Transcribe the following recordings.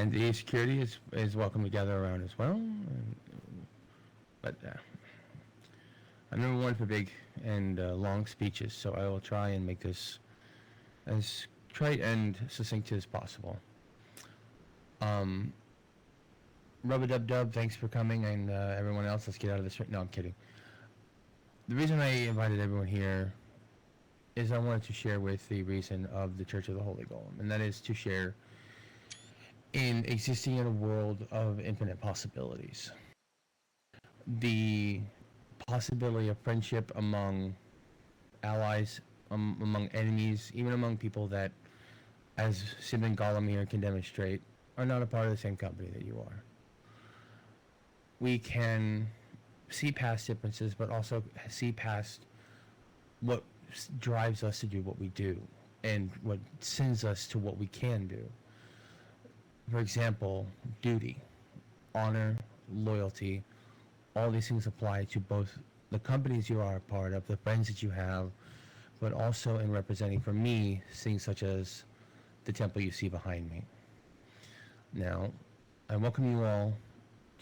And the security is welcome to gather around as well. But I'm number one for big and long speeches, so I will try and make this as trite and succinct as possible. Rub-a-dub-dub, thanks for coming, and everyone else, let's get out of this. No, I'm kidding. The reason I invited everyone here is I wanted to share with the reason of the Church of the Holy Golem, and that is to share in existing in a world of infinite possibilities. The possibility of friendship among allies, among enemies, even among people that, as Simon Gollum here can demonstrate, are not a part of the same company that you are. We can see past differences, but also see past what drives us to do what we do and what sends us to what we can do. For example, duty, honor, loyalty, all these things apply to both the companies you are a part of, the friends that you have, but also in representing for me things such as the temple you see behind me. Now, I welcome you all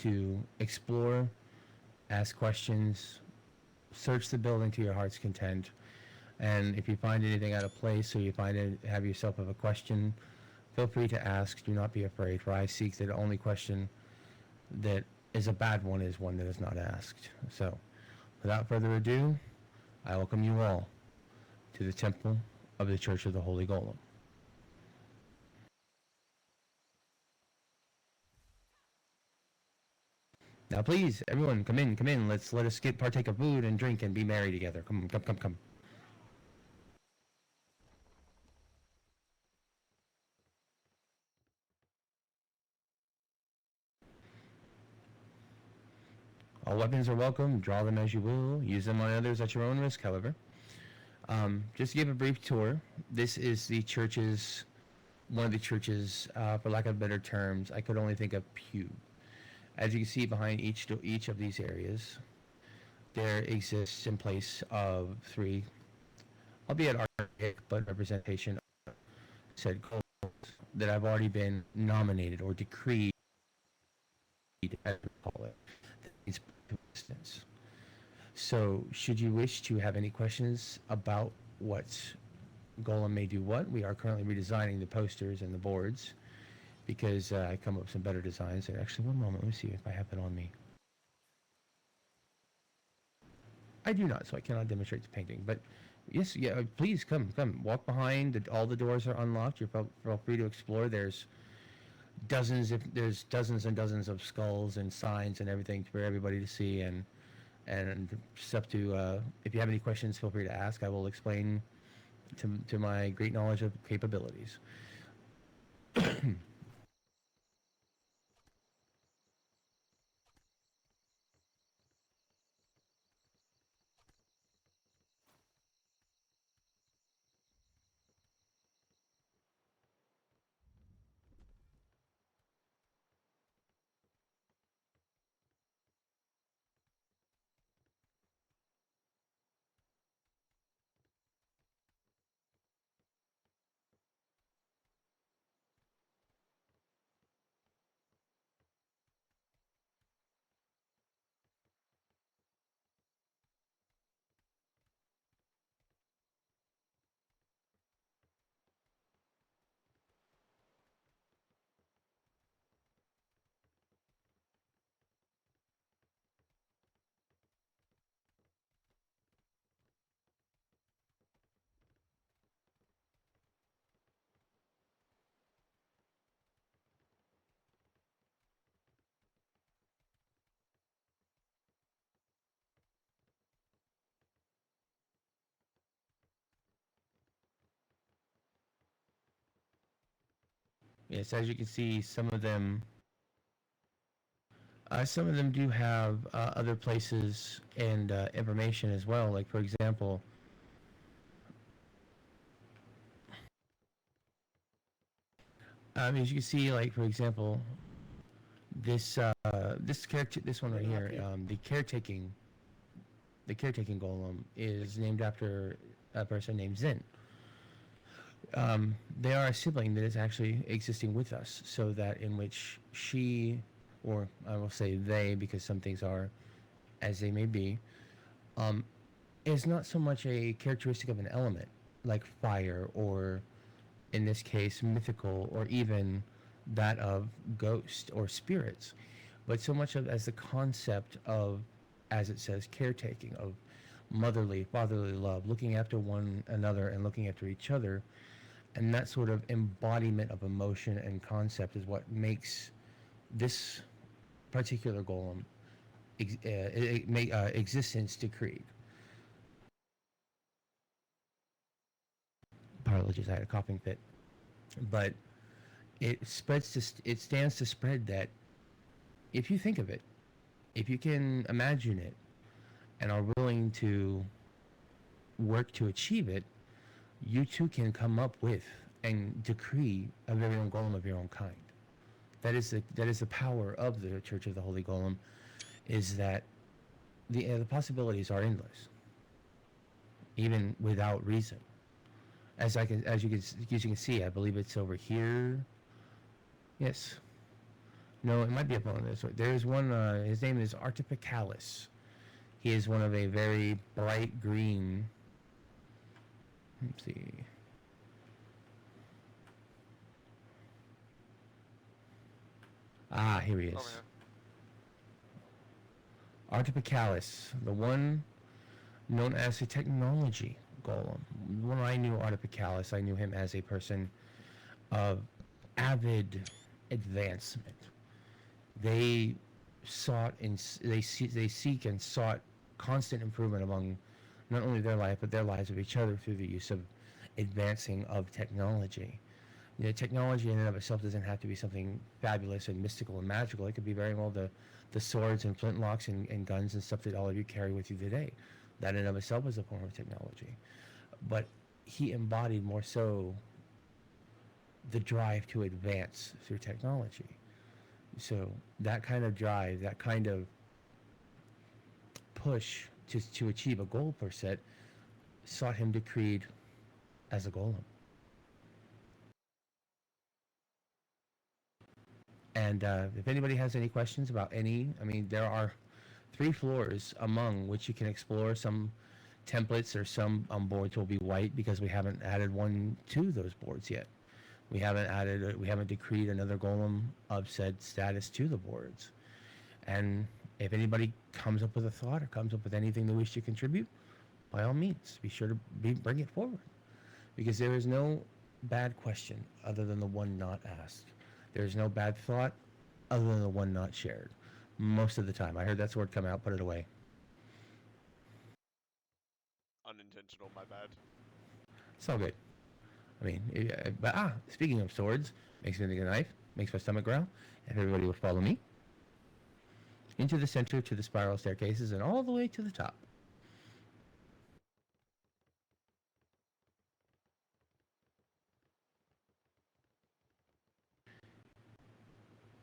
to explore, ask questions, search the building to your heart's content, and if you find anything out of place or you have yourself of a question, feel free to ask. Do not be afraid, for I seek that the only question that is a bad one is one that is not asked. So, without further ado, I welcome you all to the temple of the Church of the Holy Golem. Now, please, everyone, come in. Let us partake of food and drink and be merry together. Come. All weapons are welcome. Draw them as you will. Use them on others at your own risk, however. Just to give a brief tour, this is one of the churches, for lack of better terms, I could only think of pew. As you can see behind each of these areas, there exists in place of three, albeit archaic, but representation of said goals that have already been nominated or decreed, as we call it. So, should you wish to have any questions about what Golem may do what, we are currently redesigning the posters and the boards because I come up with some better designs. And actually, one moment, let me see if I have it on me. I do not, so I cannot demonstrate the painting. But yes, yeah, please come, walk behind. All the doors are unlocked. You're feel free to explore. There's dozens and dozens of skulls and signs and everything for everybody to see, and it's up to if you have any questions, feel free to ask. I will explain to my great knowledge of capabilities. Yes, as you can see, some of them do have other places and information as well. Like, for example, as you can see, like, for example, this one right here, the caretaking golem is named after a person named Zin. They are a sibling that is actually existing with us, so that in which she, or I will say they, because some things are as they may be, um, is not so much a characteristic of an element like fire, or in this case, mythical, or even that of ghost or spirits, but so much of as the concept of, as it says, caretaking, of motherly, fatherly love, looking after one another and looking after each other, and that sort of embodiment of emotion and concept is what makes this particular golem existence decreed. Apologies, I had a coughing fit, but it stands to spread that if you think of it, if you can imagine it, and are willing to work to achieve it, you too can come up with and decree a very own golem of your own kind. That is the power of the Church of the Holy Golem, is that the possibilities are endless, even without reason. As you can see, I believe it's over here. Yes. No, it might be up on this. There's one. His name is Artificalis. He is one of a very bright green. Let's see. Ah, here he is. Over here. Artificalis, the one known as the technology golem. When I knew Artificalis, I knew him as a person of avid advancement. They seek and sought constant improvement among not only their life but their lives of each other through the use of advancing of technology. Technology in and of itself doesn't have to be something fabulous and mystical and magical. It could be very well the swords and flintlocks and guns and stuff that all of you carry with you today. That in and of itself is a form of technology. But he embodied more so the drive to advance through technology. So that kind of drive, that kind of push to achieve a goal per set, sought him decreed as a golem. And if anybody has any questions about there are 3 floors among which you can explore. Some templates or some boards will be white because we haven't added one to those boards yet. We haven't decreed another golem of said status to the boards. And if anybody comes up with a thought or comes up with anything they wish to contribute, by all means, be sure to bring it forward. Because there is no bad question other than the one not asked. There is no bad thought other than the one not shared. Most of the time. I heard that word come out, put it away. Unintentional, my bad. It's all good. Speaking of swords, makes me think of a knife, makes my stomach growl. If everybody will follow me into the center to the spiral staircases and all the way to the top.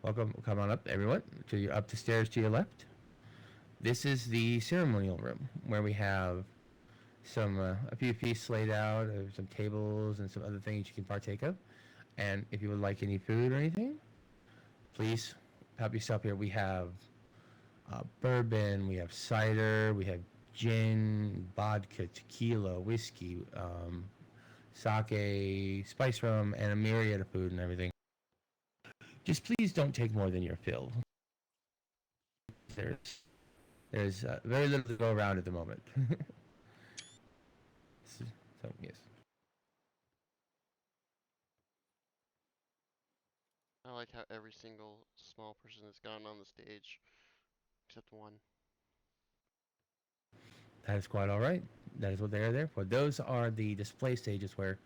Welcome, come on up, everyone, up the stairs to your left. This is the ceremonial room where we have a few feasts laid out, some tables and some other things you can partake of. And if you would like any food or anything, please help yourself here. We have bourbon, we have cider, we have gin, vodka, tequila, whiskey, sake, spice rum, and a myriad of food and everything. Just please don't take more than your fill. There's very little to go around at the moment. So, yes. I like how every single small person has gone on the stage, except one. That is quite all right. That is what they are there for. Those are the display stages where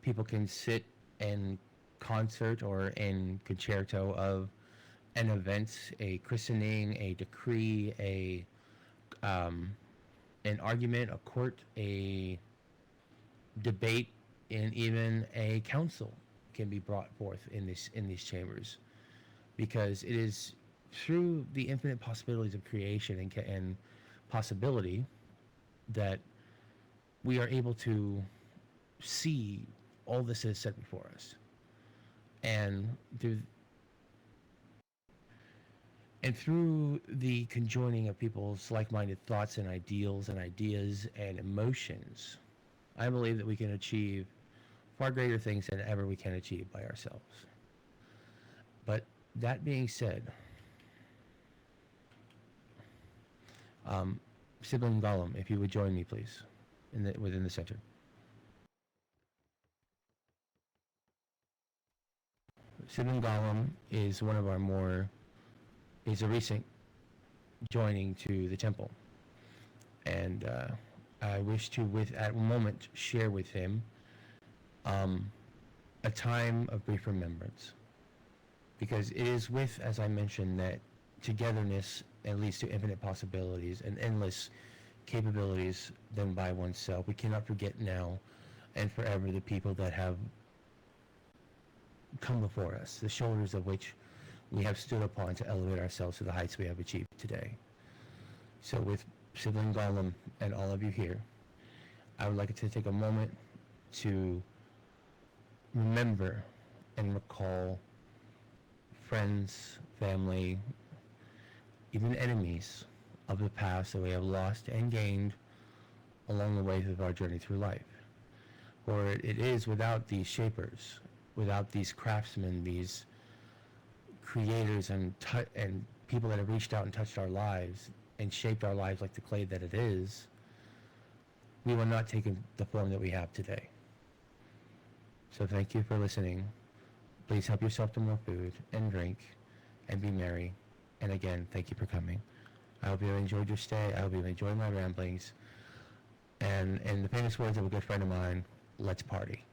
people can sit in concert or in concerto of an event, a christening, a decree, an argument, a court, a debate, and even a council can be brought forth in these chambers, because it is through the infinite possibilities of creation and possibility that we are able to see all this is set before us. And through the conjoining of people's like-minded thoughts and ideals and ideas and emotions, I believe that we can achieve far greater things than ever we can achieve by ourselves. But that being said, Sibling Gollum, if you would join me, please, within the center. Sibling Gollum is one of our is a recent joining to the temple. And I wish to, at a moment, share with him a time of brief remembrance. Because it is with, as I mentioned, that togetherness leads to infinite possibilities and endless capabilities than by oneself. We cannot forget now and forever the people that have come before us, the shoulders of which we have stood upon to elevate ourselves to the heights we have achieved today. So with Sibling Gollum and all of you here, I would like to take a moment to remember and recall friends, family, even enemies of the past that we have lost and gained along the way of our journey through life. For it is without these shapers, without these craftsmen, these creators and people that have reached out and touched our lives and shaped our lives like the clay that it is, we will not take the form that we have today. So thank you for listening. Please help yourself to more food and drink and be merry. And again, thank you for coming. I hope you enjoyed your stay. I hope you enjoyed my ramblings. And in the famous words of a good friend of mine, let's party.